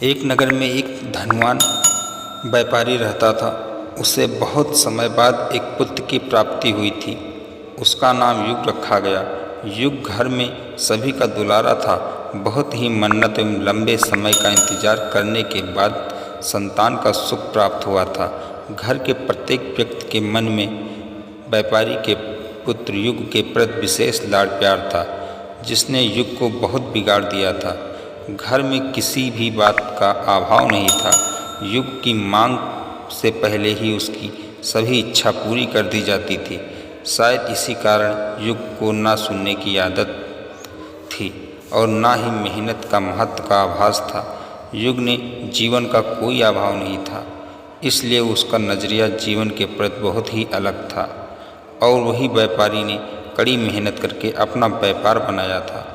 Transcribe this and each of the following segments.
एक नगर में एक धनवान व्यापारी रहता था। उसे बहुत समय बाद एक पुत्र की प्राप्ति हुई थी। उसका नाम युग रखा गया। युग घर में सभी का दुलारा था। बहुत ही मन्नत एवं लंबे समय का इंतजार करने के बाद संतान का सुख प्राप्त हुआ था। घर के प्रत्येक व्यक्ति के मन में व्यापारी के पुत्र युग के प्रति विशेष लाड़ प्यार था, जिसने युग को बहुत बिगाड़ दिया था। घर में किसी भी बात का अभाव नहीं था। युग की मांग से पहले ही उसकी सभी इच्छा पूरी कर दी जाती थी। शायद इसी कारण युग को ना सुनने की आदत थी और ना ही मेहनत का महत्व का आभास था। युग ने जीवन का कोई अभाव नहीं था, इसलिए उसका नज़रिया जीवन के प्रति बहुत ही अलग था। और वही व्यापारी ने कड़ी मेहनत करके अपना व्यापार बनाया था।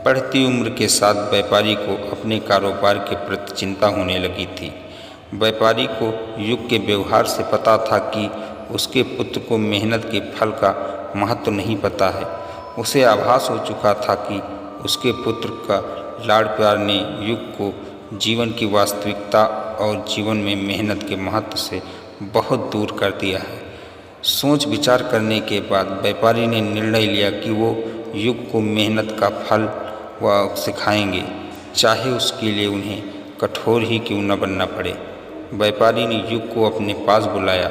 बढ़ती उम्र के साथ व्यापारी को अपने कारोबार के प्रति चिंता होने लगी थी। व्यापारी को युग के व्यवहार से पता था कि उसके पुत्र को मेहनत के फल का महत्व नहीं पता है। उसे आभास हो चुका था कि उसके पुत्र का लाड़ प्यार ने युग को जीवन की वास्तविकता और जीवन में मेहनत के महत्व से बहुत दूर कर दिया है। सोच विचार करने के बाद व्यापारी ने निर्णय लिया कि वो युग को मेहनत का फल वह सिखाएंगे, चाहे उसके लिए उन्हें कठोर ही क्यों न बनना पड़े। व्यापारी ने युग को अपने पास बुलाया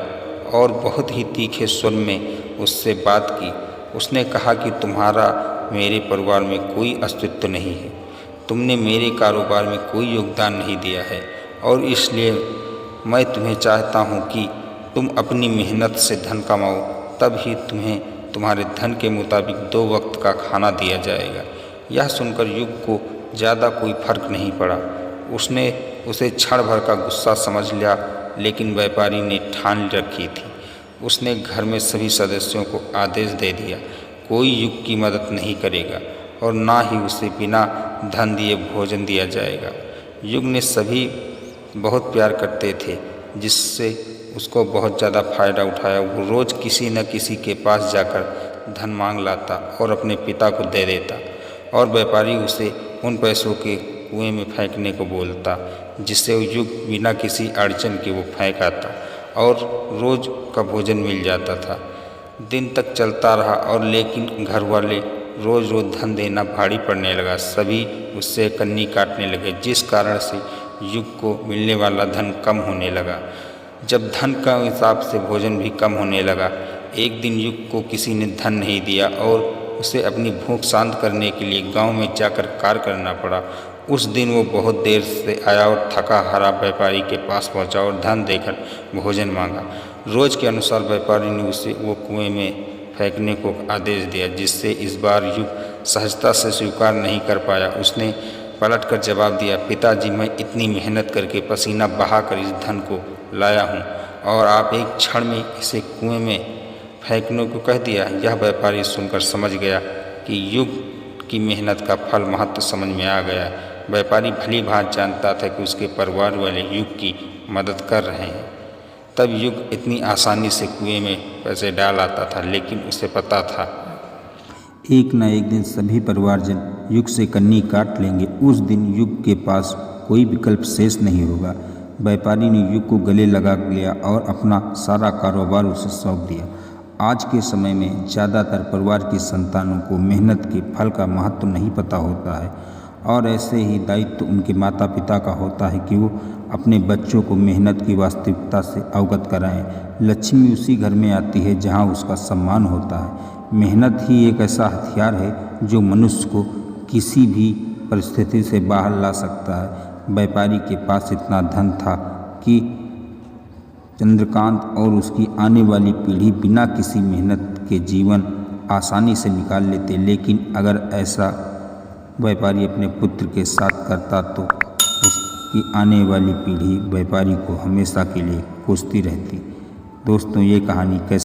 और बहुत ही तीखे स्वर में उससे बात की। उसने कहा कि तुम्हारा मेरे परिवार में कोई अस्तित्व नहीं है। तुमने मेरे कारोबार में कोई योगदान नहीं दिया है और इसलिए मैं तुम्हें चाहता हूँ कि तुम अपनी मेहनत से धन कमाओ, तब ही तुम्हें तुम्हारे धन के मुताबिक 2 वक्त का खाना दिया जाएगा। यह सुनकर युग को ज़्यादा कोई फर्क नहीं पड़ा। उसने उसे क्षण भर का गुस्सा समझ लिया, लेकिन व्यापारी ने ठान रखी थी। उसने घर में सभी सदस्यों को आदेश दे दिया, कोई युग की मदद नहीं करेगा और ना ही उसे बिना धन दिए भोजन दिया जाएगा। युग ने सभी बहुत प्यार करते थे, जिससे उसको बहुत ज़्यादा फ़ायदा उठाया। वो रोज़ किसी न किसी के पास जाकर धन मांग लाता और अपने पिता को दे देता और व्यापारी उसे उन पैसों के कुएं में फेंकने को बोलता, जिससे युग बिना किसी अड़चन के वो फेंक आता और रोज़ का भोजन मिल जाता था। दिन तक चलता रहा और लेकिन घर वाले रोज़ रोज़ धन देना भारी पड़ने लगा। सभी उससे कन्नी काटने लगे, जिस कारण से युग को मिलने वाला धन कम होने लगा। जब धन का हिसाब से भोजन भी कम होने लगा, एक दिन युग को किसी ने धन नहीं दिया और उसे अपनी भूख शांत करने के लिए गांव में जाकर कार्य करना पड़ा। उस दिन वो बहुत देर से आया और थका हारा व्यापारी के पास पहुंचा और धन देकर भोजन मांगा। रोज़ के अनुसार व्यापारी ने उसे वो कुएं में फेंकने को आदेश दिया, जिससे इस बार युग सहजता से स्वीकार नहीं कर पाया। उसने पलट कर जवाब दिया, पिताजी, मैं इतनी मेहनत करके पसीना बहाकर इस धन को लाया हूँ और आप एक क्षण में इसे कुएं में फेंकने को कह दिया। यह व्यापारी सुनकर समझ गया कि युग की मेहनत का फल महत्व समझ में आ गया। व्यापारी भली भांति जानता था कि उसके परिवार वाले युग की मदद कर रहे हैं, तब युग इतनी आसानी से कुएं में पैसे डाल आता था। लेकिन उसे पता था एक न एक दिन सभी परिवारजन युग से कन्नी काट लेंगे। उस दिन युग के पास कोई विकल्प शेष नहीं होगा। व्यापारी ने युग को गले लगा लिया और अपना सारा कारोबार उसे सौंप दिया। आज के समय में ज़्यादातर परिवार की संतानों को मेहनत के फल का महत्व नहीं पता होता है और ऐसे ही दायित्व उनके माता पिता का होता है कि वो अपने बच्चों को मेहनत की वास्तविकता से अवगत कराएं। लक्ष्मी उसी घर में आती है जहां उसका सम्मान होता है। मेहनत ही एक ऐसा हथियार है जो मनुष्य को किसी भी परिस्थिति से बाहर ला सकता है। व्यापारी के पास इतना धन था कि चंद्रकांत और उसकी आने वाली पीढ़ी बिना किसी मेहनत के जीवन आसानी से निकाल लेते, लेकिन अगर ऐसा व्यापारी अपने पुत्र के साथ करता तो उसकी आने वाली पीढ़ी व्यापारी को हमेशा के लिए कोसती रहती। दोस्तों, ये कहानी कैसे